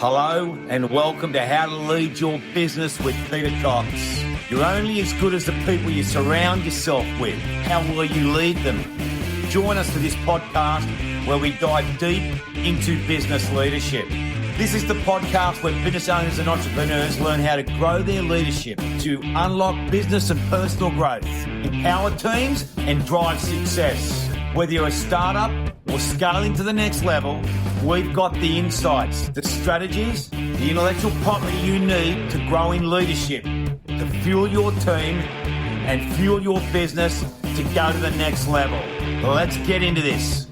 Hello and welcome to How to Lead Your Business with Peter Cox. You're only as good as the people you surround yourself with. How will you lead them? Join us for this podcast where we dive deep into business leadership. This is the podcast where business owners and entrepreneurs learn how to grow their leadership to unlock business and personal growth, empower teams and drive success. Whether you're a startup or scaling to the next level, we've got the insights, the strategies, the intellectual property you need to grow in leadership, to fuel your team and fuel your business to go to the next level. Let's get into this.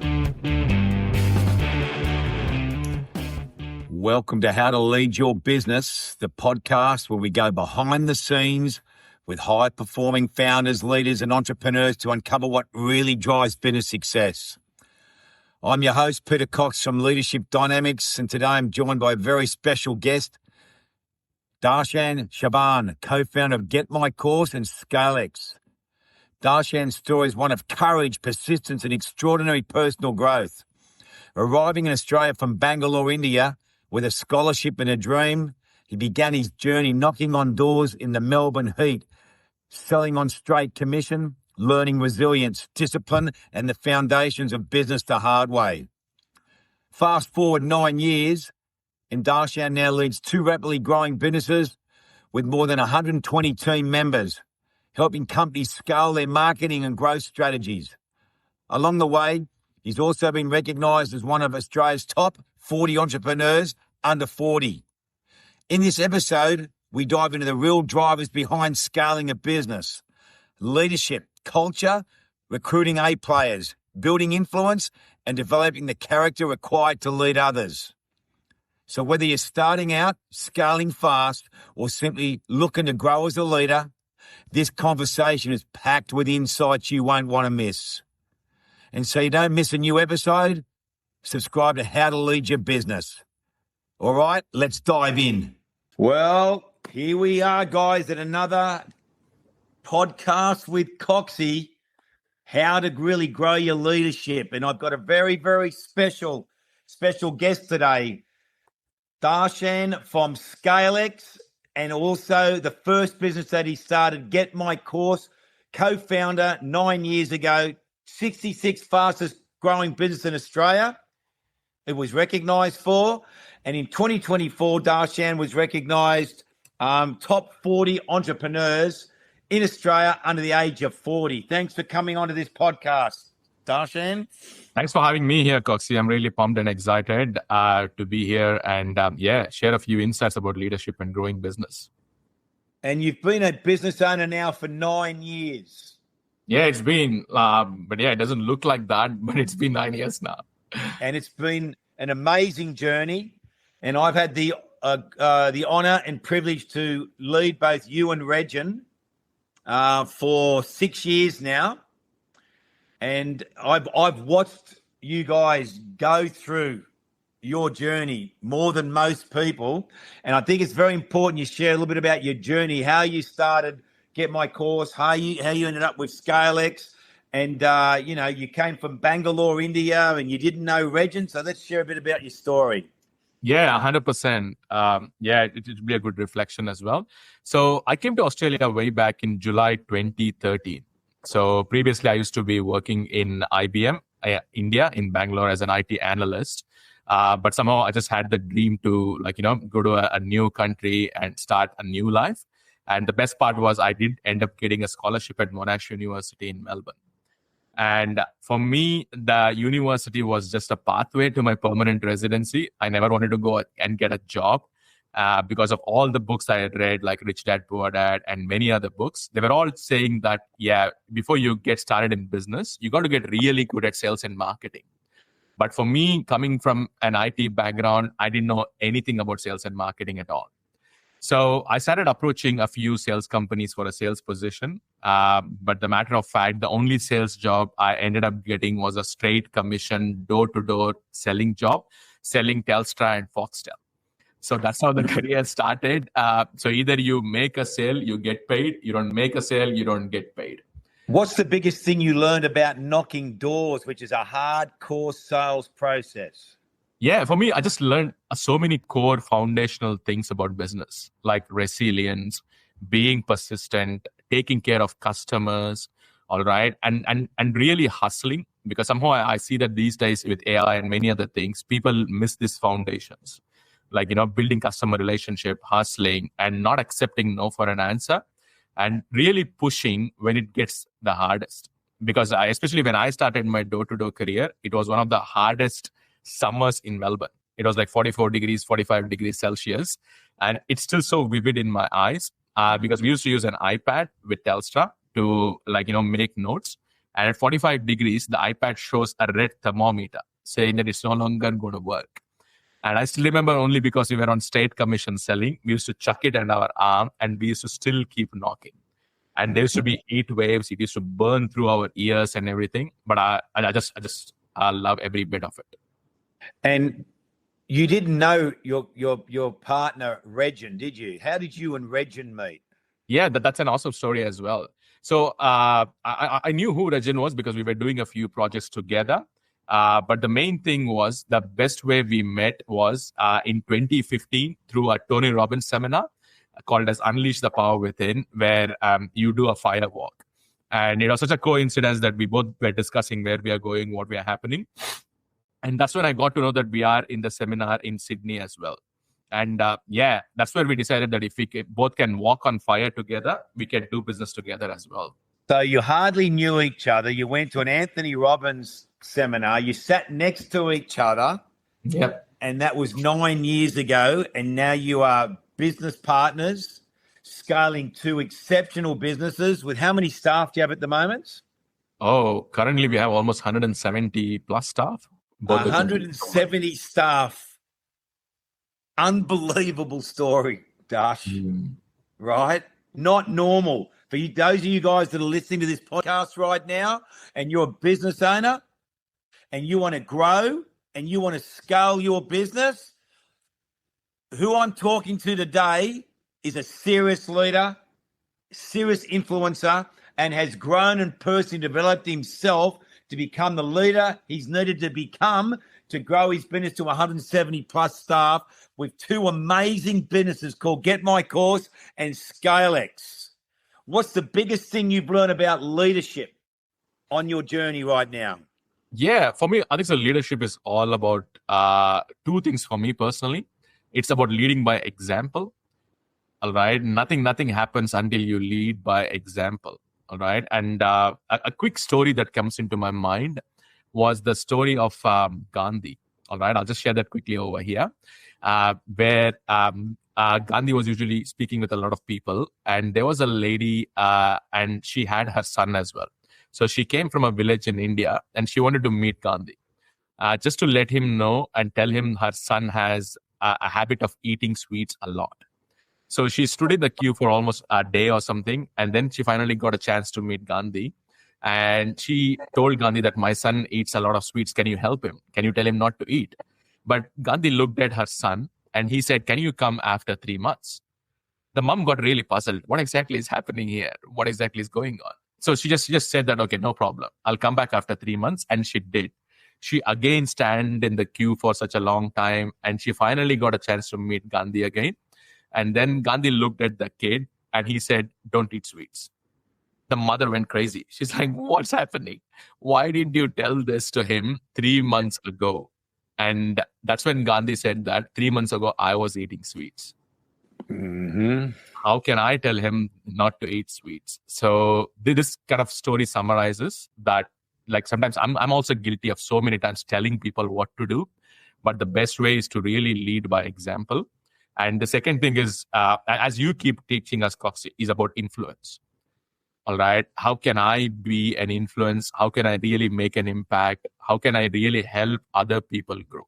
Welcome to How to Lead Your Business, the podcast where we go behind the scenes with high-performing founders, leaders, and entrepreneurs to uncover what really drives business success. I'm your host, Peter Cox from Leadership Dynamics, and today I'm joined by a very special guest, Darshan Chavan, co-founder of Get My Course and ScaleX. Darshan's story is one of courage, persistence, and extraordinary personal growth. Arriving in Australia from Bangalore, India, with a scholarship and a dream, he began his journey knocking on doors in the Melbourne heat, selling on straight commission, learning resilience, discipline, and the foundations of business the hard way. Fast forward 9 years, and Darshan now leads 2 rapidly growing businesses with more than 120 team members, helping companies scale their marketing and growth strategies. Along the way, he's also been recognised as one of Australia's top 40 entrepreneurs under 40. In this episode, we dive into the real drivers behind scaling a business: leadership, culture, recruiting A players, building influence, and developing the character required to lead others. So whether you're starting out, scaling fast, or simply looking to grow as a leader, this conversation is packed with insights you won't want to miss. And so you don't miss a new episode, subscribe to How to Lead Your Business. All right, let's dive in. Well, here we are, guys, at another podcast with Coxie, how to really grow your leadership. And I've got a very, very special guest today, Darshan from ScaleX, and also the first business that he started, Get My Course, co-founder 9 years ago, 66th fastest growing business in Australia. It was recognised for. And in 2024, Darshan was recognised top 40 entrepreneurs in Australia under the age of 40. Thanks for coming onto this podcast, Darshan. Thanks for having me here, Coxie. I'm really pumped and excited to be here and share a few insights about leadership and growing business. And you've been a business owner now for 9 years. Yeah, it's been, it doesn't look like that, but it's been 9 years now. And it's been an amazing journey. And I've had the honour and privilege to lead both you and Regin for 6 years now. And I've watched you guys go through your journey more than most people. And I think it's very important you share a little bit about your journey, how you started Get My Course, how you ended up with ScaleX. And, you came from Bangalore, India, and you didn't know Regin. So let's share a bit about your story. Yeah, 100%. It would be a good reflection as well. So I came to Australia way back in July 2013. So previously I used to be working in IBM, India, in Bangalore as an IT analyst. But somehow I just had the dream to go to a new country and start a new life. And the best part was I did end up getting a scholarship at Monash University in Melbourne. And for me, the university was just a pathway to my permanent residency. I never wanted to go and get a job because of all the books I had read, like Rich Dad, Poor Dad, and many other books. They were all saying that, before you get started in business, you got to get really good at sales and marketing. But for me, coming from an IT background, I didn't know anything about sales and marketing at all. So I started approaching a few sales companies for a sales position. But the matter of fact, the only sales job I ended up getting was a straight commission, door-to-door selling job, selling Telstra and Foxtel. So that's how the career started. So either you make a sale, you get paid. You don't make a sale, you don't get paid. What's the biggest thing you learned about knocking doors, which is a hardcore sales process? Yeah, for me, I just learned so many core foundational things about business, like resilience, being persistent, taking care of customers, all right, and really hustling. Because somehow I see that these days with AI and many other things, people miss these foundations, like building customer relationship, hustling, and not accepting no for an answer, and really pushing when it gets the hardest. Because especially when I started my door-to-door career, it was one of the hardest summers in Melbourne. It was like 44 degrees, 45 degrees Celsius. And it's still so vivid in my eyes because we used to use an iPad with Telstra to make notes. And at 45 degrees, the iPad shows a red thermometer saying that it's no longer going to work. And I still remember only because we were on state commission selling, we used to chuck it under our arm and we used to still keep knocking. And there used to be heat waves. It used to burn through our ears and everything. But I just love every bit of it. And you didn't know your partner, Regin, did you? How did you and Regin meet? Yeah, that's an awesome story as well. So I knew who Regin was because we were doing a few projects together. But the main thing was the best way we met was in 2015 through a Tony Robbins seminar called as Unleash the Power Within, where you do a fire walk. And it was such a coincidence that we both were discussing where we are going, what we are happening. And that's when I got to know that we are in the seminar in Sydney as well. And that's where we decided that if we both can walk on fire together, we can do business together as well. So you hardly knew each other. You went to an Anthony Robbins seminar. You sat next to each other. Yep. And that was 9 years ago. And now you are business partners, scaling two exceptional businesses. With how many staff do you have at the moment? Oh, currently we have almost 170 plus staff. 170 staff. Unbelievable story, Dash. Right? Not normal. For you, those of you guys that are listening to this podcast right now, and you're a business owner, and you want to grow, and you want to scale your business, who I'm talking to today is a serious leader, serious influencer, and has grown and personally developed himself to become the leader he's needed to become to grow his business to 170 plus staff with two amazing businesses called Get My Course and ScaleX. What's the biggest thing you've learned about leadership on your journey right now? Yeah, for me, I think the leadership is all about two things for me personally. It's about leading by example. All right. Nothing happens until you lead by example. All right. And a quick story that comes into my mind was the story of Gandhi. All right. I'll just share that quickly over here, where Gandhi was usually speaking with a lot of people. And there was a lady and she had her son as well. So she came from a village in India and she wanted to meet Gandhi just to let him know and tell him her son has a habit of eating sweets a lot. So she stood in the queue for almost a day or something. And then she finally got a chance to meet Gandhi. And she told Gandhi that my son eats a lot of sweets. Can you help him? Can you tell him not to eat? But Gandhi looked at her son and he said, can you come after 3 months? The mom got really puzzled. What exactly is happening here? What exactly is going on? So she just said that, okay, no problem. I'll come back after 3 months. And she did. She again stand in the queue for such a long time. And she finally got a chance to meet Gandhi again. And then Gandhi looked at the kid and he said, don't eat sweets. The mother went crazy. She's like, what's happening? Why didn't you tell this to him 3 months ago? And that's when Gandhi said that 3 months ago, I was eating sweets. Mm-hmm. How can I tell him not to eat sweets? So this kind of story summarizes that, like, sometimes I'm also guilty of so many times telling people what to do, but the best way is to really lead by example. And the second thing is, as you keep teaching us, Cox, is about influence. All right. How can I be an influence? How can I really make an impact? How can I really help other people grow?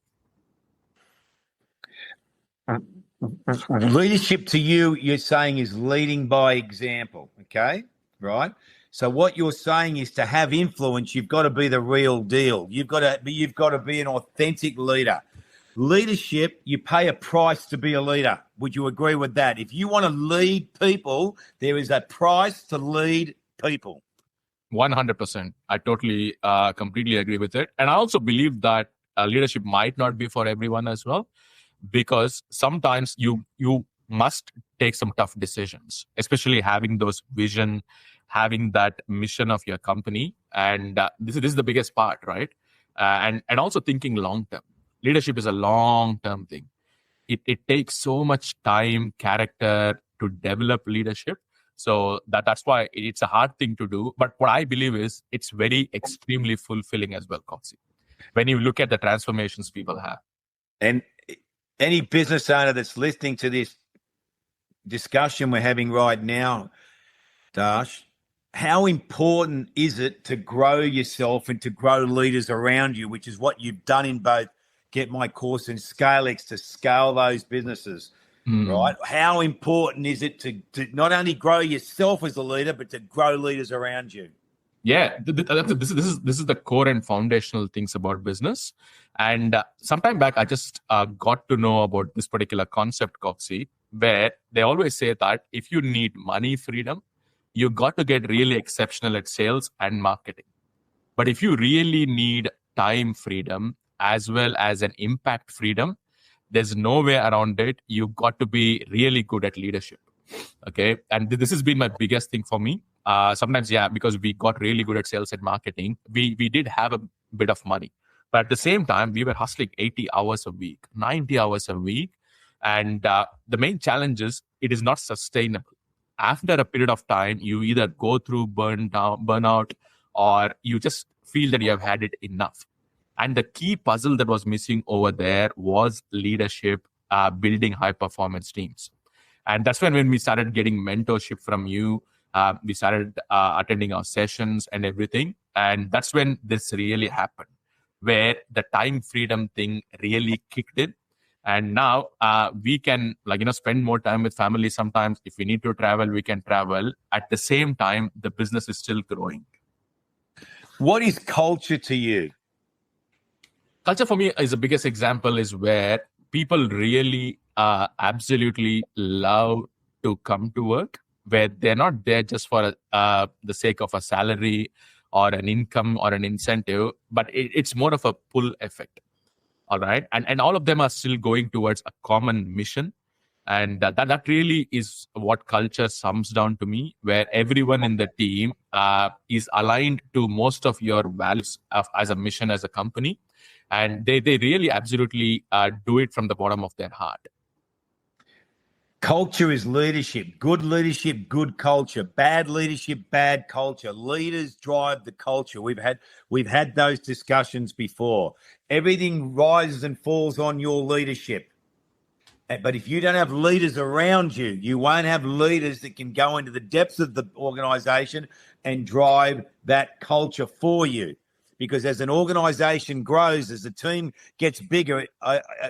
Leadership to you, you're saying, is leading by example. Okay. Right. So what you're saying is, to have influence, you've got to be the real deal. You've got to be an authentic leader. Leadership, you pay a price to be a leader. Would you agree with that? If you want to lead people, there is a price to lead people. 100%. I totally, completely agree with it. And I also believe that leadership might not be for everyone as well, because sometimes you must take some tough decisions, especially having those vision, having that mission of your company. And this is the biggest part, right? And also thinking long term. Leadership is a long term thing. It takes so much time, character to develop leadership. So that's why it's a hard thing to do. But what I believe is it's very extremely fulfilling as well, Coxie, when you look at the transformations people have. And any business owner that's listening to this discussion we're having right now, Darsh, how important is it to grow yourself and to grow leaders around you, which is what you've done in both Get My Course and ScaleX, to scale those businesses, right? How important is it to not only grow yourself as a leader, but to grow leaders around you? Yeah, this is the core and foundational things about business. And sometime back, I just got to know about this particular concept, Coxie, where they always say that if you need money freedom, you got to get really exceptional at sales and marketing. But if you really need time freedom as well as an impact freedom, there's no way around it. You got to be really good at leadership. Okay. And this has been my biggest thing for me. Sometimes, because we got really good at sales and marketing, we did have a bit of money. But at the same time, we were hustling 80 hours a week, 90 hours a week. And the main challenge is it is not sustainable. After a period of time, you either go through burnout, or you just feel that you have had it enough. And the key puzzle that was missing over there was leadership, building high performance teams. And that's when we started getting mentorship from you. We started attending our sessions and everything. And that's when this really happened, where the time freedom thing really kicked in. And now we can spend more time with family sometimes. If we need to travel, we can travel. At the same time, the business is still growing. What is culture to you? Culture for me is the biggest example, is where people really absolutely love to come to work, where they're not there just for the sake of a salary or an income or an incentive, but it's more of a pull effect. All right. And all of them are still going towards a common mission. And that really is what culture sums down to me, where everyone in the team is aligned to most of your values as a mission, as a company. And they really absolutely do it from the bottom of their heart. Culture is leadership. Good leadership, good culture. Bad leadership, bad culture. Leaders drive the culture. We've had those discussions before. Everything rises and falls on your leadership. But if you don't have leaders around you, you won't have leaders that can go into the depths of the organization and drive that culture for you. Because as an organization grows, as the team gets bigger,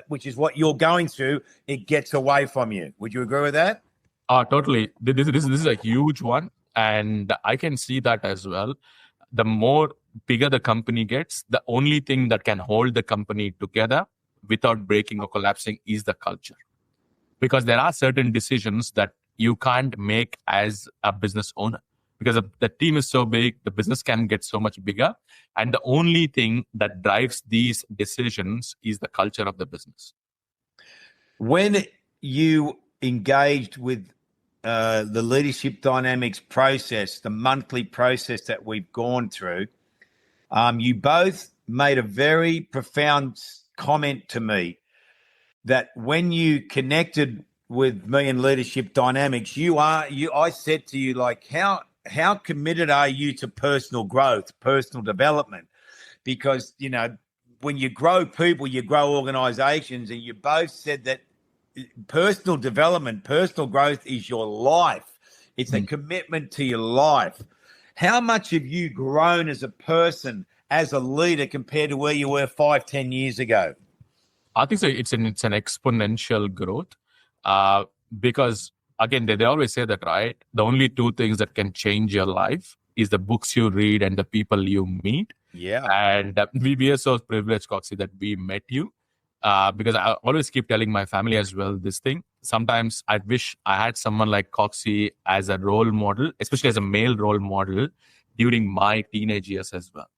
which is what you're going through, it gets away from you. Would you agree with that? Totally. This is a huge one. And I can see that as well. The more bigger the company gets, the only thing that can hold the company together without breaking or collapsing is the culture. Because there are certain decisions that you can't make as a business owner. Because the team is so big, the business can get so much bigger. And the only thing that drives these decisions is the culture of the business. When you engaged with the leadership dynamics process, the monthly process that we've gone through, you both made a very profound comment to me that when you connected with me in leadership dynamics, I said to you, like, how committed are you to personal growth, personal development? Because, when you grow people, you grow organizations, and you both said that personal development, personal growth is your life. It's a commitment to your life. How much have you grown as a person, as a leader, compared to where you were 5-10 years ago? I think so. It's an exponential growth because, again, they always say that, right? The only two things that can change your life is the books you read and the people you meet. Yeah. And we are so privileged, Coxie, that we met you because I always keep telling my family as well this thing. Sometimes I wish I had someone like Coxie as a role model, especially as a male role model during my teenage years as well.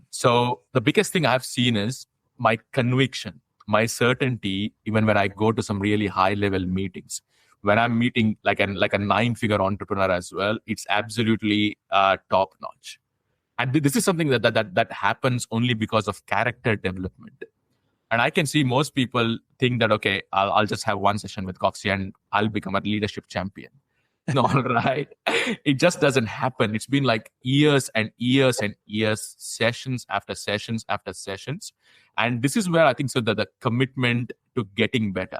So the biggest thing I've seen is my conviction, my certainty, even when I go to some really high level meetings, when I'm meeting like a 9-figure entrepreneur as well, it's absolutely top notch. And this is something that happens only because of character development. And I can see most people think that, okay, I'll just have one session with Coxie and I'll become a leadership champion. No, all right. It just doesn't happen. It's been like years and years and years, sessions after sessions after sessions. And this is where I think so that the commitment to getting better,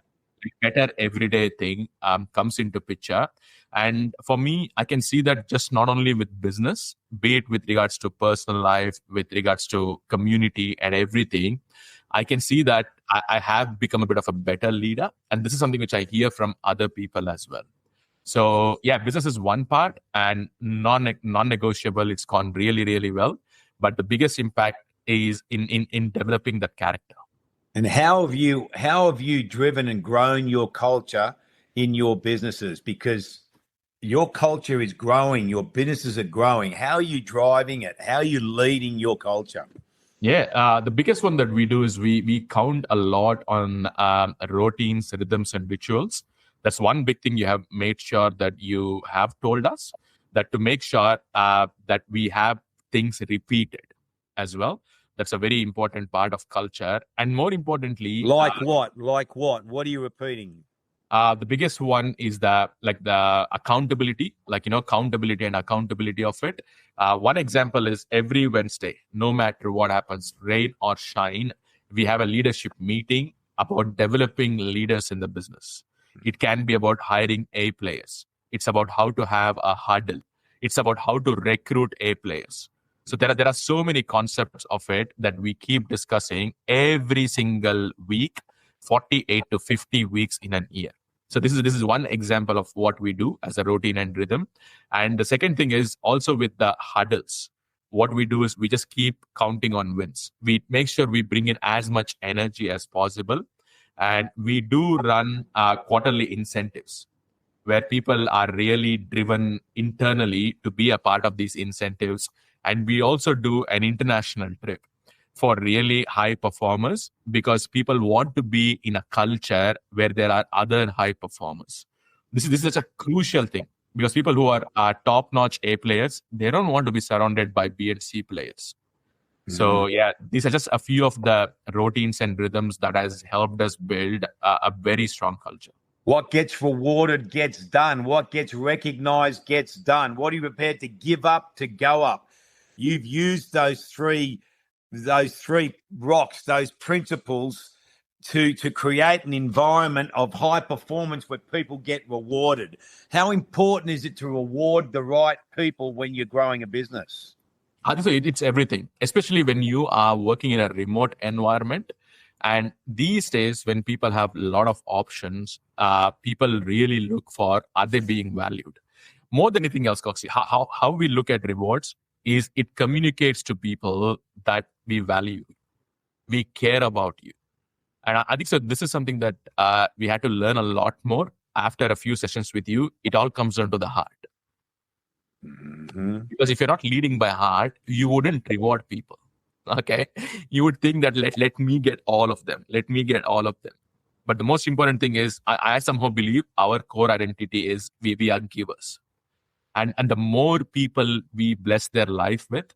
better everyday thing comes into picture. And for me, I can see that just not only with business, be it with regards to personal life, with regards to community and everything, I can see that I have become a bit of a better leader. And this is something which I hear from other people as well. So yeah, business is one part and non-negotiable. It's gone really, really well. But the biggest impact is in developing that character. And how have you driven and grown your culture in your businesses? Because your culture is growing, your businesses are growing. How are you driving it? How are you leading your culture? Yeah, the biggest one that we do is we count a lot on routines, rhythms, and rituals. That's one big thing you have made sure that you have told us, that to make sure that we have things repeated as well. That's a very important part of culture. And more importantly... Like what? What are you repeating? The biggest one is the accountability, accountability and accountability of it. One example is every Wednesday, no matter what happens, rain or shine, we have a leadership meeting about developing leaders in the business. It can be about hiring A players. It's about how to have a huddle. It's about how to recruit A players. So there are so many concepts of it that we keep discussing every single week, 48 to 50 weeks in a year. So this is one example of what we do as a routine and rhythm. And the second thing is also with the huddles. What we do is we just keep counting on wins. We make sure we bring in as much energy as possible. And we do run quarterly incentives where people are really driven internally to be a part of these incentives. And we also do an international trip for really high performers because people want to be in a culture where there are other high performers. This is such a crucial thing because people who are top-notch A players, they don't want to be surrounded by B and C players. So yeah, these are just a few of the routines and rhythms that has helped us build a very strong culture. What gets rewarded gets done. What gets recognized gets done. What are you prepared to give up to go up? You've used those three rocks, those principles to create an environment of high performance where people get rewarded. How important is it to reward the right people when you're growing a business? I think so. It's everything, especially when you are working in a remote environment. And these days, when people have a lot of options, people really look for, are they being valued? More than anything else, Coxie, how we look at rewards is it communicates to people that we value you, we care about you. And I think so. This is something that we had to learn a lot more after a few sessions with you. It all comes down to the heart. Mm-hmm. Because if you're not leading by heart, you wouldn't reward people. Okay, you would think that let me get all of them. Let me get all of them. But the most important thing is, I somehow believe our core identity is we are givers. And the more people we bless their life with,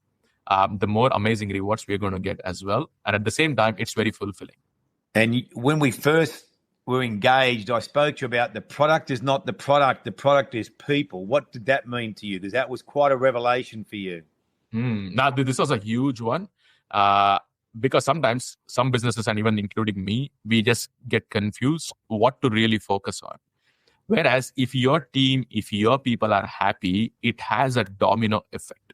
the more amazing rewards we're going to get as well. And at the same time, it's very fulfilling. And when we first were engaged, I spoke to you about the product is not the product is people. What did that mean to you? Because that was quite a revelation for you. Now, this was a huge one. Because sometimes some businesses, and even including me, we just get confused what to really focus on. Whereas if your team, if your people are happy, it has a domino effect.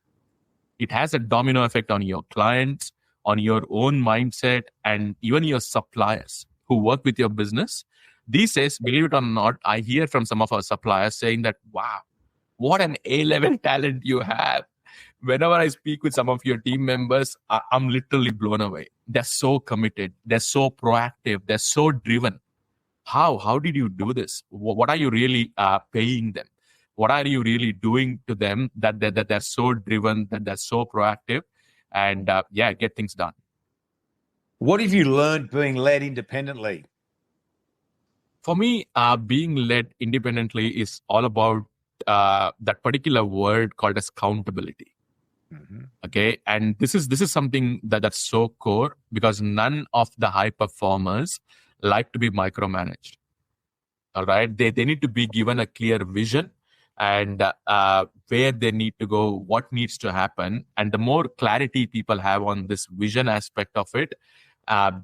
It has a domino effect on your clients, on your own mindset, and even your suppliers who work with your business. These days, believe it or not, I hear from some of our suppliers saying that, wow, what an A-level talent you have. Whenever I speak with some of your team members, I'm literally blown away. They're so committed. They're so proactive. They're so driven. How did you do this? What are you really paying them? What are you really doing to them that they're so driven, that they're so proactive and get things done? What have you learned being led independently? For me, being led independently is all about that particular word called as accountability. Okay, and this is something that's so core, because none of the high performers like to be micromanaged. All right, they need to be given a clear vision, and where they need to go, what needs to happen. And the more clarity people have on this vision aspect of it,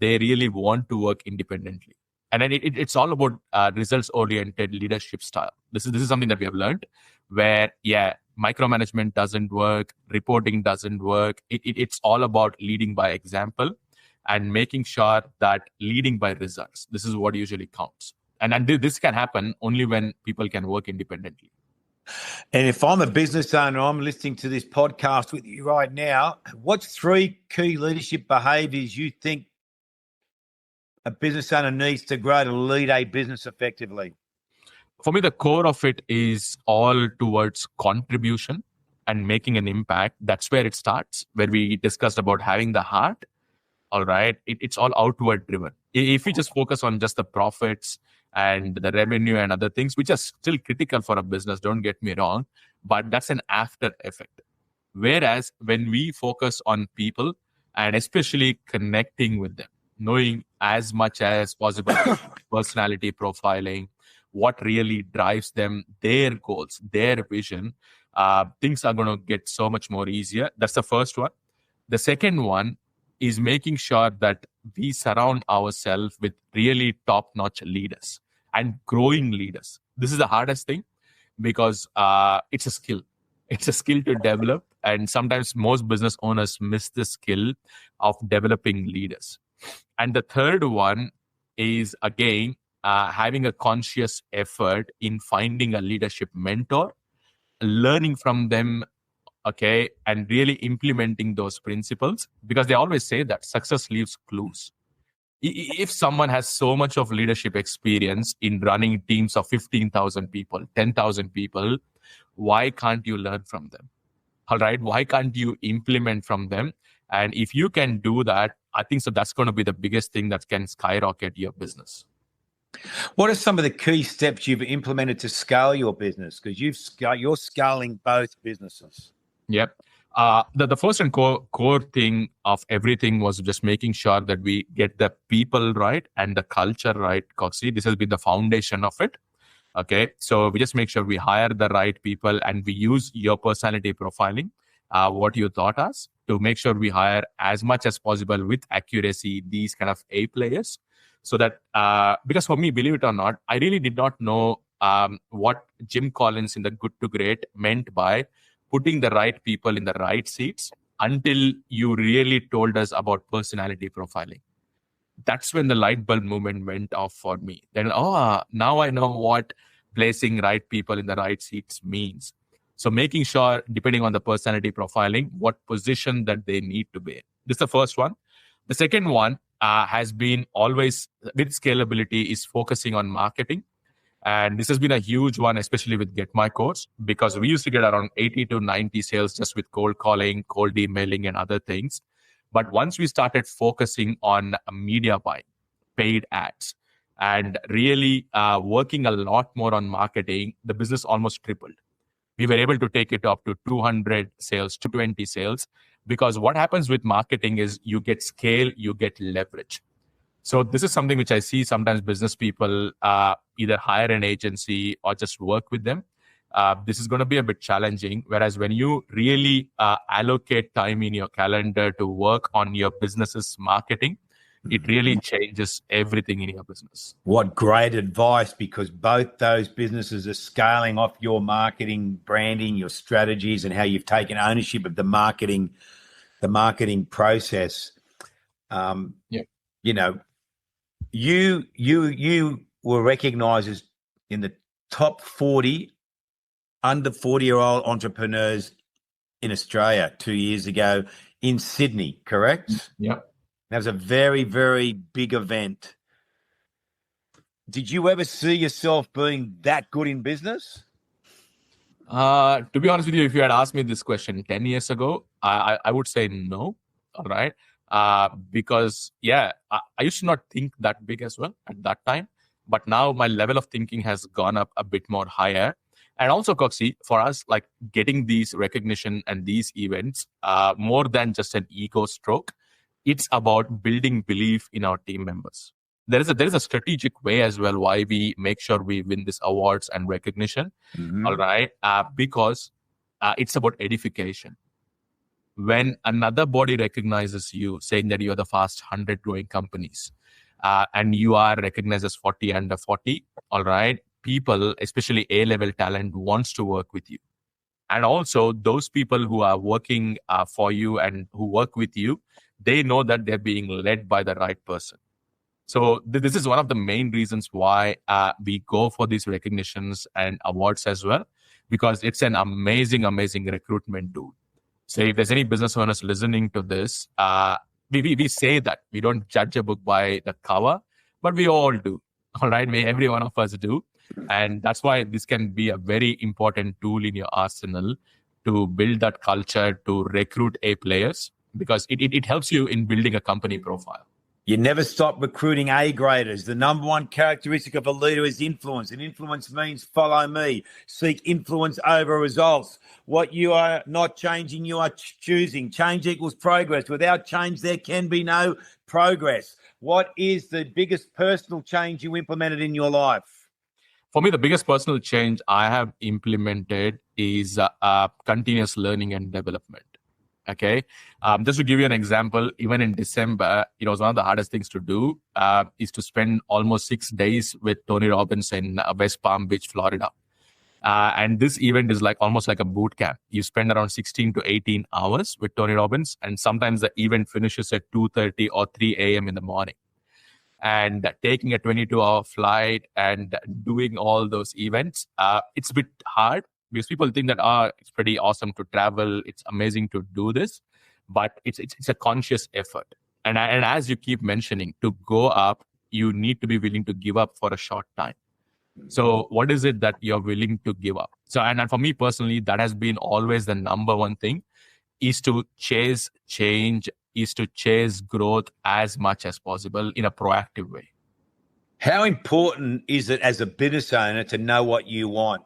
they really want to work independently. And then it's all about results oriented leadership style. This is something that we have learned, where micromanagement doesn't work, reporting doesn't work. It's all about leading by example and making sure that leading by results, this is what usually counts. And this can happen only when people can work independently. And if I'm a business owner, I'm listening to this podcast with you right now, what's 3 key leadership behaviours you think a business owner needs to grow to lead a business effectively? For me, the core of it is all towards contribution and making an impact. That's where it starts, where we discussed about having the heart. All right, it's all outward driven. If we just focus on just the profits and the revenue and other things, which are still critical for a business, don't get me wrong, but that's an after effect. Whereas when we focus on people and especially connecting with them, knowing as much as possible personality profiling, what really drives them, their goals, their vision, things are going to get so much more easier. That's the first one. The second one is making sure that we surround ourselves with really top-notch leaders and growing leaders. This is the hardest thing, because it's a skill. It's a skill to develop. And sometimes most business owners miss the skill of developing leaders. And the third one is, again, having a conscious effort in finding a leadership mentor, learning from them, okay, and really implementing those principles, because they always say that success leaves clues. If someone has so much of leadership experience in running teams of 15,000 people, 10,000 people, why can't you learn from them? All right, why can't you implement from them? And if you can do that, I think so that's going to be the biggest thing that can skyrocket your business. What are some of the key steps you've implemented to scale your business? Because you're scaling both businesses. Yep. The first and core thing of everything was just making sure that we get the people right and the culture right, Coxie. This has been the foundation of it. Okay. So we just make sure we hire the right people, and we use your personality profiling, what you taught us, to make sure we hire as much as possible with accuracy these kind of A players. So that, because for me, believe it or not, I really did not know what Jim Collins in the Good to Great meant by putting the right people in the right seats until you really told us about personality profiling. That's when the light bulb moment went off for me. Then, now I know what placing right people in the right seats means. So making sure, depending on the personality profiling, what position that they need to be. This is the first one. The second one has been always with scalability is focusing on marketing. And this has been a huge one, especially with Get My Course, because we used to get around 80 to 90 sales just with cold calling, cold emailing, and other things. But once we started focusing on media buying, paid ads, and really working a lot more on marketing, the business almost tripled. We were able to take it up to 200 sales, 220 sales, because what happens with marketing is you get scale, you get leverage. So this is something which I see sometimes business people either hire an agency or just work with them. This is going to be a bit challenging. Whereas when you really allocate time in your calendar to work on your business's marketing, it really changes everything in your business. What great advice, because both those businesses are scaling off your marketing, branding, your strategies, and how you've taken ownership of the marketing process. You know, you were recognized as in the top 40 under 40-year-old entrepreneurs in Australia 2 years ago in Sydney, correct? Yeah. That was a very, very big event. Did you ever see yourself being that good in business? To be honest with you, if you had asked me this question 10 years ago, I would say no. All right. Because I used to not think that big as well at that time, but now my level of thinking has gone up a bit more higher. And also, Coxie, for us, like getting these recognition and these events, more than just an ego stroke, it's about building belief in our team members. There is a strategic way as well why we make sure we win these awards and recognition. All right, because it's about edification. When another body recognizes you, saying that you're the fast 100 growing companies, and you are recognized as 40 under 40, all right, people, especially A-level talent, wants to work with you. And also those people who are working for you and who work with you, they know that they're being led by the right person. So this is one of the main reasons why we go for these recognitions and awards as well, because it's an amazing, amazing recruitment tool. So if there's any business owners listening to this, we say that we don't judge a book by the cover, but we all do. All right, every one of us do. And that's why this can be a very important tool in your arsenal to build that culture, to recruit A players, because it helps you in building a company profile. You never stop recruiting A graders. The number one characteristic of a leader is influence. And influence means follow me. Seek influence over results. What you are not changing, you are choosing. Change equals progress. Without change, there can be no progress. What is the biggest personal change you implemented in your life? For me, the biggest personal change I have implemented is continuous learning and development. Okay. Just to give you an example, even in December, it was one of the hardest things to do, is to spend almost 6 days with Tony Robbins in West Palm Beach, Florida. And this event is almost like a boot camp. You spend around 16 to 18 hours with Tony Robbins, and sometimes the event finishes at 2:30 or 3 a.m. in the morning. And taking a 22-hour flight and doing all those events, it's a bit hard, because people think that it's pretty awesome to travel, it's amazing to do this, but it's a conscious effort. And as you keep mentioning, to go up, you need to be willing to give up for a short time. So what is it that you're willing to give up? So and for me personally, that has been always the number one thing, is to chase change, is to chase growth as much as possible in a proactive way. How important is it as a business owner to know what you want?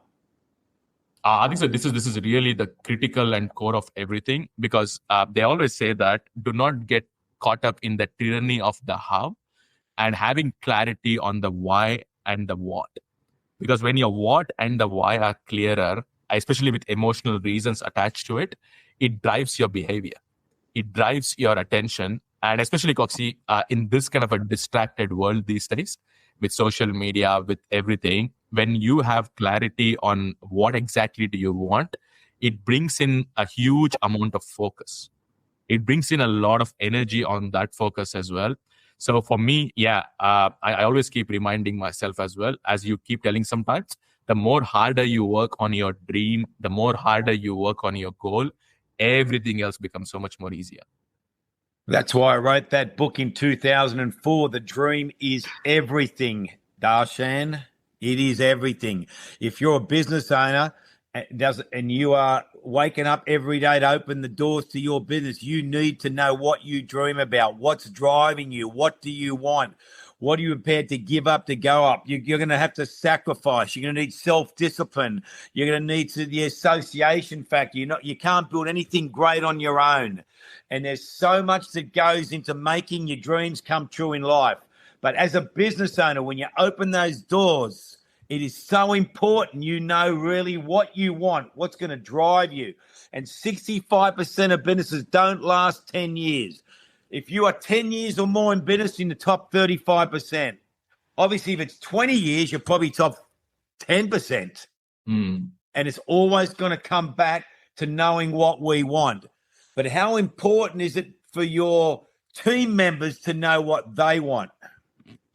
I think so. This is really the critical and core of everything, because they always say that do not get caught up in the tyranny of the how, and having clarity on the why and the what. Because when your what and the why are clearer, especially with emotional reasons attached to it, it drives your behavior. It drives your attention. And especially, Coxie, in this kind of a distracted world these days, with social media, with everything, when you have clarity on what exactly do you want, it brings in a huge amount of focus. It brings in a lot of energy on that focus as well. So for me, I always keep reminding myself as well, as you keep telling sometimes, the more harder you work on your dream, the more harder you work on your goal, everything else becomes so much more easier. That's why I wrote that book in 2004. The dream is everything, Darshan. It is everything. If you're a business owner and you are waking up every day to open the doors to your business, you need to know what you dream about, what's driving you, what do you want, what are you prepared to give up to go up. You're going to have to sacrifice. You're going to need self-discipline. You're going to need the association factor. You can't build anything great on your own. And there's so much that goes into making your dreams come true in life. But as a business owner, when you open those doors, it is so important you know really what you want, what's going to drive you. And 65% of businesses don't last 10 years. If you are 10 years or more in business, in the top 35%. Obviously, if it's 20 years, you're probably top 10%. And it's always going to come back to knowing what we want. But how important is it for your team members to know what they want?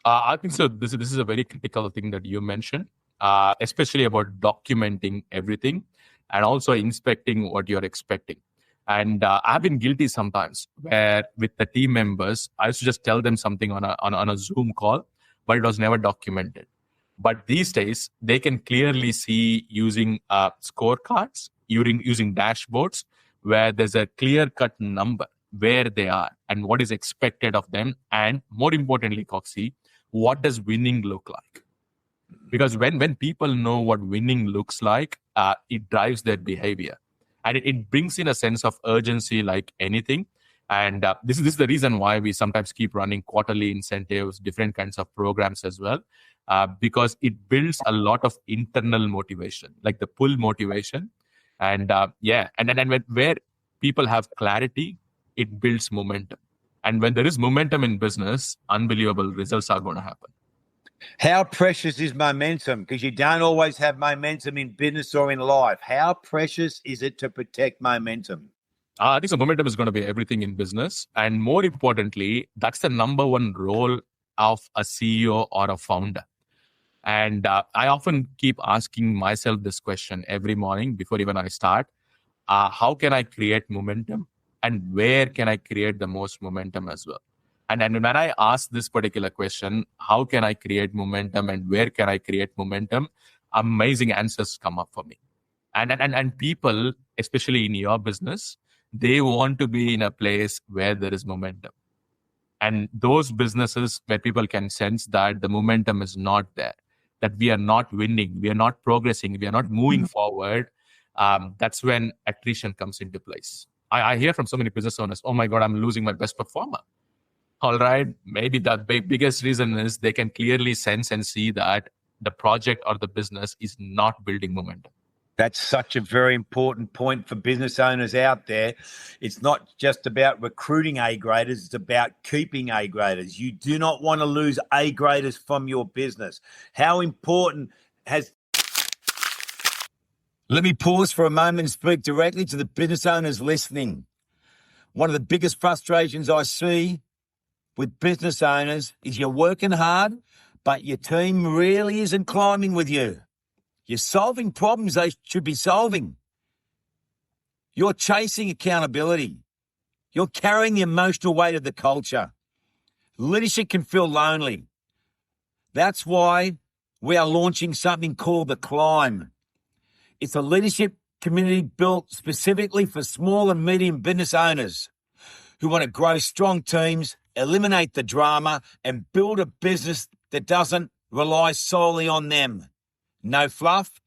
I think so. This is a very critical thing that you mentioned, especially about documenting everything and also inspecting what you're expecting. And I've been guilty sometimes where with the team members, I used to just tell them something on a Zoom call, but it was never documented. But these days, they can clearly see using scorecards, using dashboards, where there's a clear-cut number where they are and what is expected of them. And more importantly, Coxie, what does winning look like? Because when people know what winning looks like, it drives their behavior. And it brings in a sense of urgency like anything. And this is the reason why we sometimes keep running quarterly incentives, different kinds of programs as well, because it builds a lot of internal motivation, like the pull motivation. And where people have clarity, it builds momentum. And when there is momentum in business, unbelievable results are going to happen. How precious is momentum? Because you don't always have momentum in business or in life. How precious is it to protect momentum? I think so momentum is going to be everything in business. And more importantly, that's the number one role of a CEO or a founder. And I often keep asking myself this question every morning before even I start. How can I create momentum? And where can I create the most momentum as well? And when I ask this particular question, how can I create momentum and where can I create momentum? Amazing answers come up for me. And people, especially in your business, they want to be in a place where there is momentum. And those businesses where people can sense that the momentum is not there, that we are not winning, we are not progressing, we are not moving forward, that's when attrition comes into place. I hear from so many business owners, oh my God, I'm losing my best performer. All right, maybe the biggest reason is they can clearly sense and see that the project or the business is not building momentum. That's such a very important point for business owners out there. It's not just about recruiting A-graders, it's about keeping A-graders. You do not want to lose A-graders from your business. How important has... Let me pause for a moment and speak directly to the business owners listening. One of the biggest frustrations I see with business owners is you're working hard, but your team really isn't climbing with you. You're solving problems they should be solving. You're chasing accountability. You're carrying the emotional weight of the culture. Leadership can feel lonely. That's why we are launching something called The Climb. It's a leadership community built specifically for small and medium business owners who want to grow strong teams, eliminate the drama, and build a business that doesn't rely solely on them. No fluff,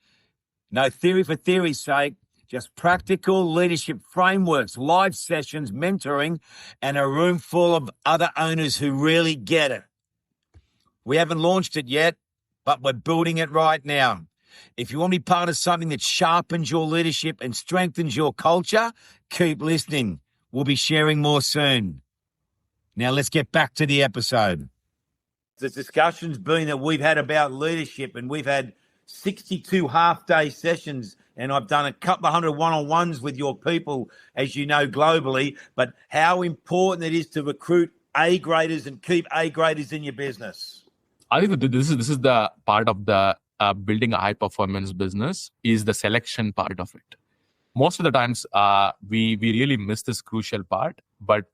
no theory for theory's sake, just practical leadership frameworks, live sessions, mentoring, and a room full of other owners who really get it. We haven't launched it yet, but we're building it right now. If you want to be part of something that sharpens your leadership and strengthens your culture, keep listening. We'll be sharing more soon. Now let's get back to the episode. The discussion's been that we've had about leadership, and we've had 62 half-day sessions, and I've done a couple of hundred one-on-ones with your people, as you know, globally, but how important it is to recruit A-graders and keep A-graders in your business. I think that this is the part of the building a high-performance business is the selection part of it. Most of the times, we really miss this crucial part, but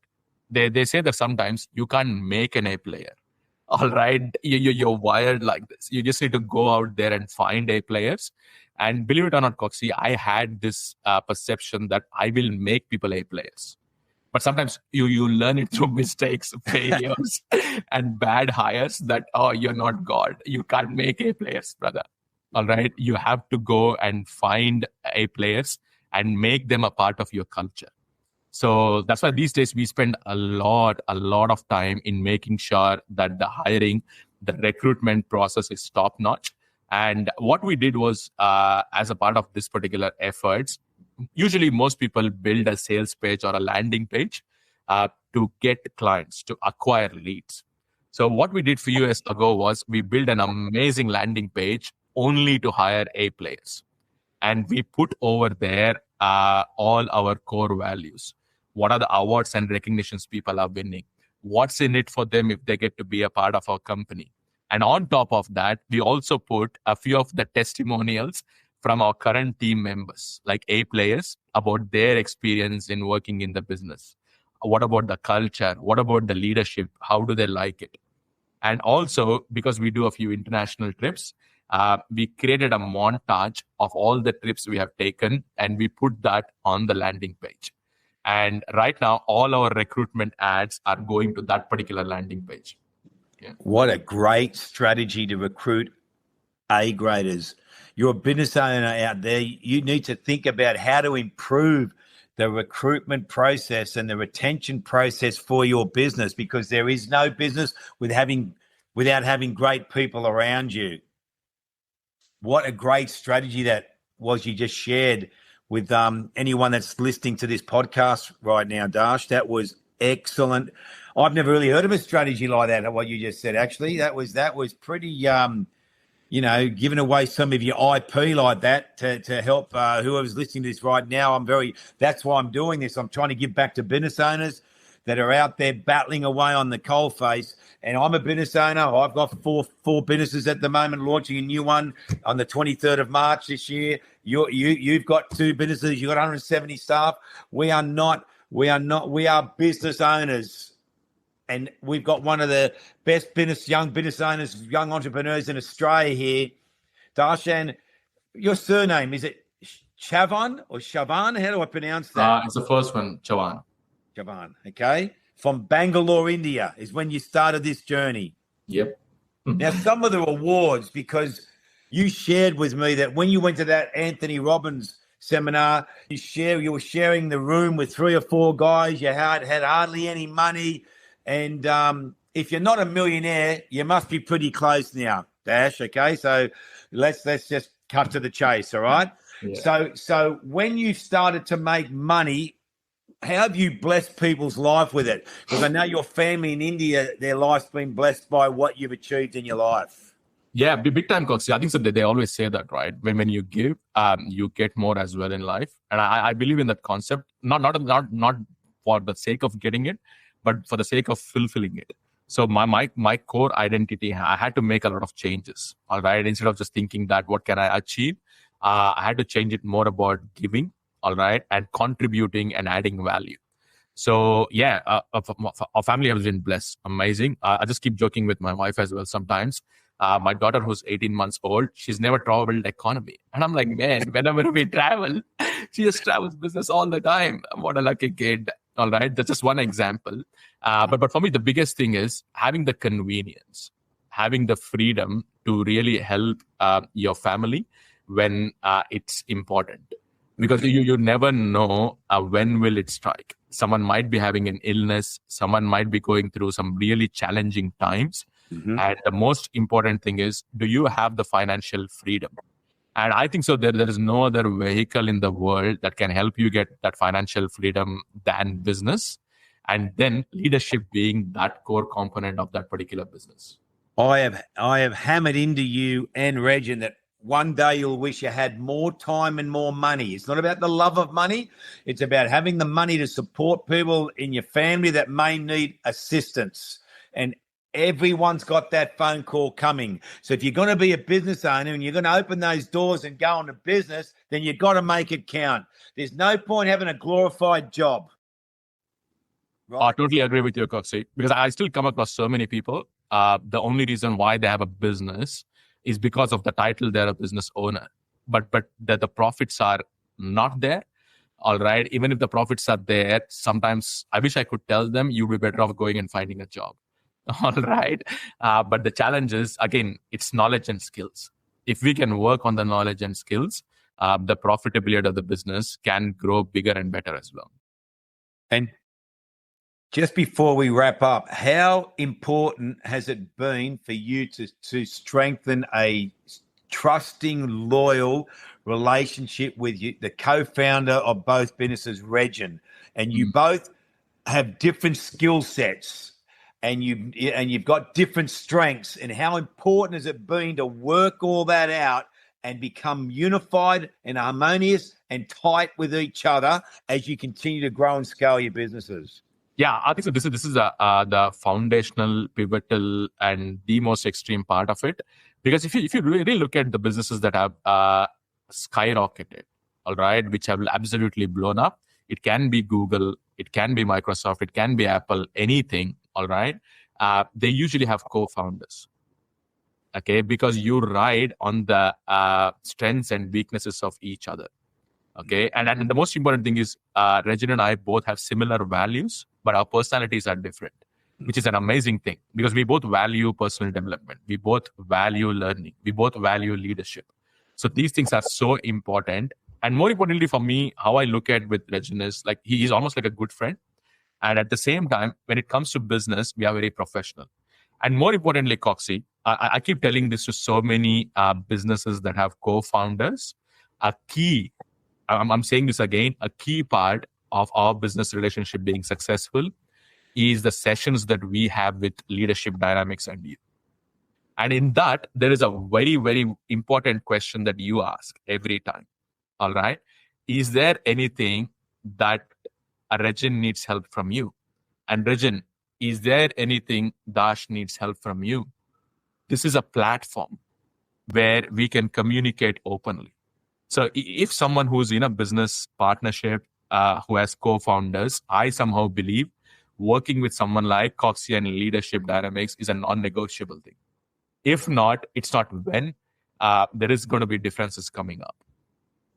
they say that sometimes you can't make an A player. All right, you're wired like this. You just need to go out there and find A players. And believe it or not, Coxie, I had this perception that I will make people A players. But sometimes you learn it through mistakes, failures, and bad hires that, oh, you're not God. You can't make A players, brother. All right, you have to go and find A players and make them a part of your culture. So that's why these days we spend a lot of time in making sure that the hiring, the recruitment process is top notch. And what we did was, as a part of this particular efforts, usually most people build a sales page or a landing page to get clients, to acquire leads. So what we did a few years ago was we built an amazing landing page only to hire A players. And we put over there all our core values. What are the awards and recognitions people are winning? What's in it for them if they get to be a part of our company? And on top of that, we also put a few of the testimonials from our current team members, like A players, about their experience in working in the business. What about the culture? What about the leadership? How do they like it? And also, because we do a few international trips, we created a montage of all the trips we have taken, and we put that on the landing page. And right now, all our recruitment ads are going to that particular landing page. Yeah. What a great strategy to recruit A graders. You're a business owner out there. You need to think about how to improve the recruitment process and the retention process for your business, because there is no business without having great people around you. What a great strategy that was you just shared with anyone that's listening to this podcast right now, Darsh. That was excellent. I've never really heard of a strategy like that, what you just said, actually. That was pretty, giving away some of your IP like that to help whoever's listening to this right now. That's why I'm doing this. I'm trying to give back to business owners that are out there battling away on the coalface. And I'm a business owner. I've got four businesses at the moment, launching a new one on the 23rd of March this year. You've got 2 businesses. You've got 170 staff. We are business owners. And we've got one of the best young business owners, young entrepreneurs in Australia here. Darshan, your surname, is it Chavan or Chavan? How do I pronounce that? It's the first one, Chavan. Chavan, okay. From Bangalore, India is when you started this journey. Yep. Now, some of the awards, because you shared with me that when you went to that Anthony Robbins seminar, you were sharing the room with 3 or 4 guys. You had hardly any money. And if you're not a millionaire, you must be pretty close now, Dash. Okay, so let's just cut to the chase. All right. Yeah. So when you started to make money, how have you blessed people's life with it? Because I know your family in India, their life's been blessed by what you've achieved in your life. Yeah, big time, Cox. I think so. They always say that, right? When you give, you get more as well in life, and I believe in that concept. Not for the sake of getting it, but for the sake of fulfilling it. So my core identity, I had to make a lot of changes. All right, instead of just thinking that what can I achieve, I had to change it more about giving. All right, and contributing and adding value. So yeah, our family has been blessed, amazing. I just keep joking with my wife as well sometimes. My daughter, who's 18 months old, she's never traveled economy, and I'm like, man, whenever we travel, she just travels business all the time. What a lucky kid. All right, that's just one example. But for me, the biggest thing is having the convenience, having the freedom to really help your family when it's important. Because you never know when will it strike. Someone might be having an illness. Someone might be going through some really challenging times. Mm-hmm. And the most important thing is, do you have the financial freedom? And I think so there is no other vehicle in the world that can help you get that financial freedom than business. And then leadership being that core component of that particular business. I have hammered into you and Regin that one day you'll wish you had more time and more money. It's not about the love of money. It's about having the money to support people in your family that may need assistance. And everyone's got that phone call coming. So if you're going to be a business owner and you're going to open those doors and go into business, then you've got to make it count. There's no point having a glorified job. Right? I totally agree with you, Coxie, because I still come across so many people. The only reason why they have a business is because of the title, they're a business owner. But the profits are not there. All right. Even if the profits are there, sometimes I wish I could tell them you'd be better off going and finding a job. All right. But the challenge is, again, it's knowledge and skills. If we can work on the knowledge and skills, the profitability of the business can grow bigger and better as well. And just before we wrap up, how important has it been for you to strengthen a trusting, loyal relationship with you, the co-founder of both businesses, Regin, and you both have different skill sets and you've got different strengths, and how important has it been to work all that out and become unified and harmonious and tight with each other as you continue to grow and scale your businesses? Yeah, I think so. This is the foundational, pivotal, and the most extreme part of it. Because if you really look at the businesses that have skyrocketed, all right, which have absolutely blown up, it can be Google, it can be Microsoft, it can be Apple, anything, all right. They usually have co-founders, okay, because you ride on the strengths and weaknesses of each other. Okay. And the most important thing is Regin and I both have similar values, but our personalities are different, which is an amazing thing because we both value personal development. We both value learning. We both value leadership. So these things are so important. And more importantly for me, how I look at with Regin is like he is almost like a good friend. And at the same time, when it comes to business, we are very professional. And more importantly, Coxie, I keep telling this to so many businesses that have co-founders. A key, I'm saying this again, a key part of our business relationship being successful is the sessions that we have with leadership dynamics and you. And in that, there is a very, very important question that you ask every time. All right. Is there anything that a Regin needs help from you? And Regin, is there anything Dash needs help from you? This is a platform where we can communicate openly. So if someone who's in a business partnership, who has co-founders, I somehow believe working with someone like Coxie and Leadership Dynamics is a non-negotiable thing. If not, it's not when, there is going to be differences coming up.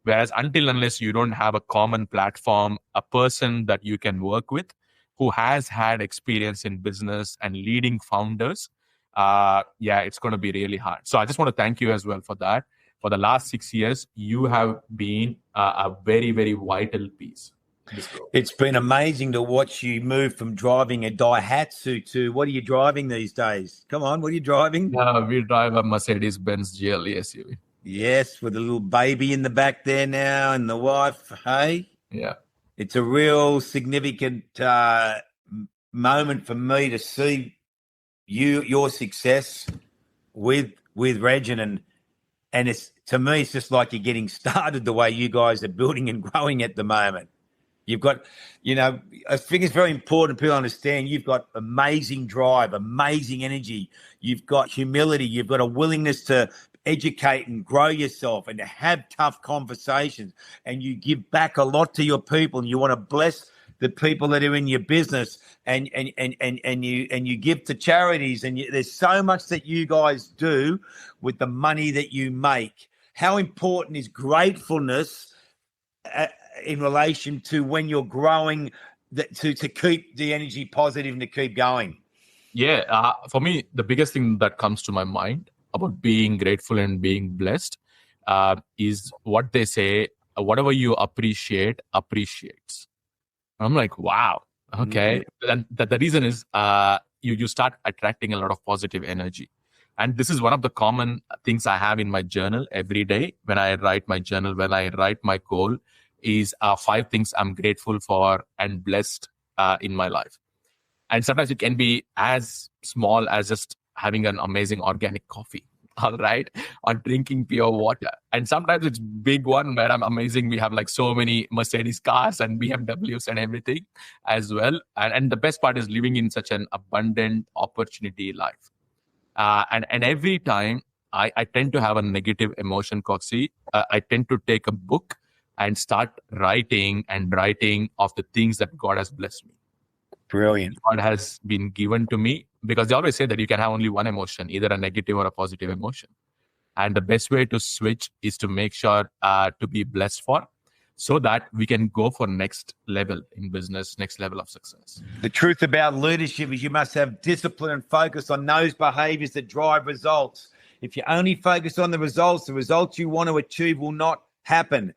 Whereas unless you don't have a common platform, a person that you can work with who has had experience in business and leading founders, it's going to be really hard. So I just want to thank you as well for that. For the last 6 years, you have been a very, very vital piece. It's been amazing to watch you move from driving a Daihatsu to what are you driving these days? Come on, what are you driving? We drive a Mercedes-Benz GLE SUV. Yes, with a little baby in the back there now and the wife, hey? Yeah. It's a real significant moment for me to see your success with Regin, and it's, to me, it's just like you're getting started the way you guys are building and growing at the moment. You've got, I think it's very important people understand you've got amazing drive, amazing energy. You've got humility. You've got a willingness to educate and grow yourself and to have tough conversations. And you give back a lot to your people, and you want to bless the people that are in your business, and you give to charities. And there's so much that you guys do with the money that you make. How important is gratefulness in relation to when you're growing, to keep the energy positive and to keep going? Yeah, for me, the biggest thing that comes to my mind about being grateful and being blessed is what they say, whatever you appreciate, appreciates. I'm like, wow, okay. And the reason is you start attracting a lot of positive energy. And this is one of the common things I have in my journal every day when I write my journal, when I write my goal, is 5 things I'm grateful for and blessed in my life. And sometimes it can be as small as just having an amazing organic coffee, all right, or drinking pure water. And sometimes it's big one where I'm amazing. We have like so many Mercedes cars and BMWs and everything as well. And the best part is living in such an abundant opportunity life. And every time I tend to have a negative emotion, Coxie, I tend to take a book and start writing of the things that God has blessed me. Brilliant. God has been given to me, because they always say that you can have only one emotion, either a negative or a positive emotion. And the best way to switch is to make sure to be blessed for, so that we can go for next level in business, next level of success. The truth about leadership is you must have discipline and focus on those behaviors that drive results. If you only focus on the results you want to achieve will not happen.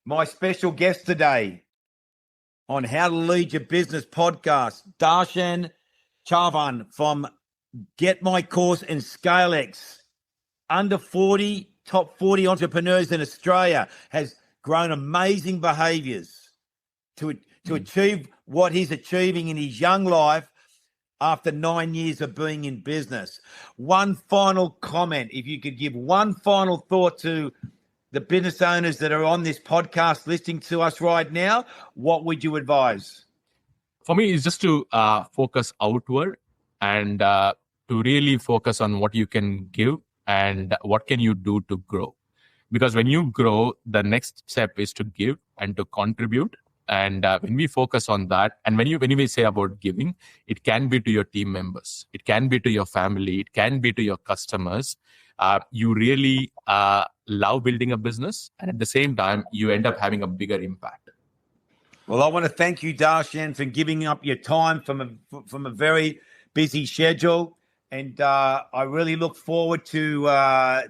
My special guest today on How to Lead Your Business podcast, Darshan Chavan from Get My Course and ScaleX. Under 40, top 40 entrepreneurs in Australia, has grown amazing behaviors to achieve what he's achieving in his young life after 9 years of being in business. One final comment, if you could give one final thought to the business owners that are on this podcast listening to us right now, what would you advise? For me, it's just to focus outward and to really focus on what you can give and what can you do to grow. Because when you grow, the next step is to give and to contribute. And when we focus on that, and when we say about giving, it can be to your team members, it can be to your family, it can be to your customers. you really love building a business, and at the same time, you end up having a bigger impact. Well, I want to thank you, Darshan, for giving up your time from a very busy schedule. And I really look forward to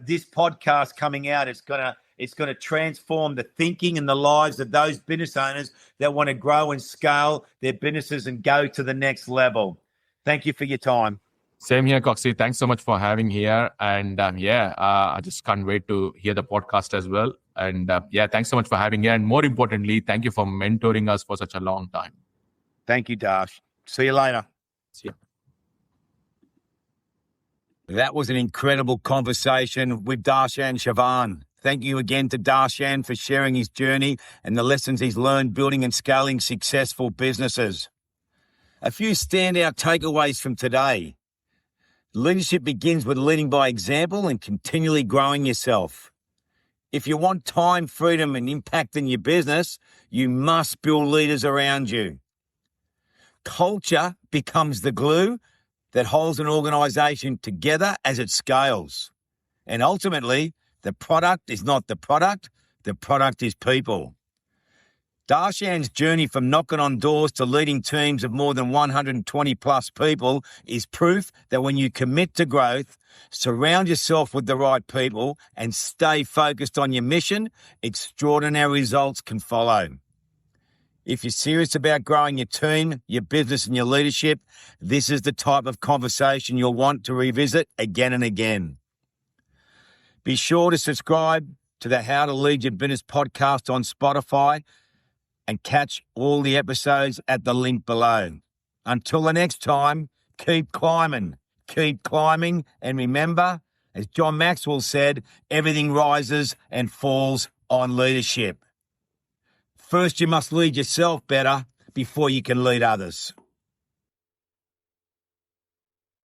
this podcast coming out. It's gonna transform the thinking and the lives of those business owners that want to grow and scale their businesses and go to the next level. Thank you for your time. Same here, Coxie. Thanks so much for having here. And I just can't wait to hear the podcast as well. And thanks so much for having here. And more importantly, thank you for mentoring us for such a long time. Thank you, Darsh. See you later. See you. That was an incredible conversation with Darshan Chavan. Thank you again to Darshan for sharing his journey and the lessons he's learned building and scaling successful businesses. A few standout takeaways from today. Leadership begins with leading by example and continually growing yourself. If you want time, freedom, and impact in your business, you must build leaders around you. Culture becomes the glue that holds an organization together as it scales. And ultimately, the product is not the product is people. Darshan's journey from knocking on doors to leading teams of more than 120 plus people is proof that when you commit to growth, surround yourself with the right people, and stay focused on your mission, extraordinary results can follow. If you're serious about growing your team, your business, and your leadership, this is the type of conversation you'll want to revisit again and again. Be sure to subscribe to the How to Lead Your Business podcast on Spotify and catch all the episodes at the link below. Until the next time, keep climbing, and remember, as John Maxwell said, everything rises and falls on leadership. First, you must lead yourself better before you can lead others.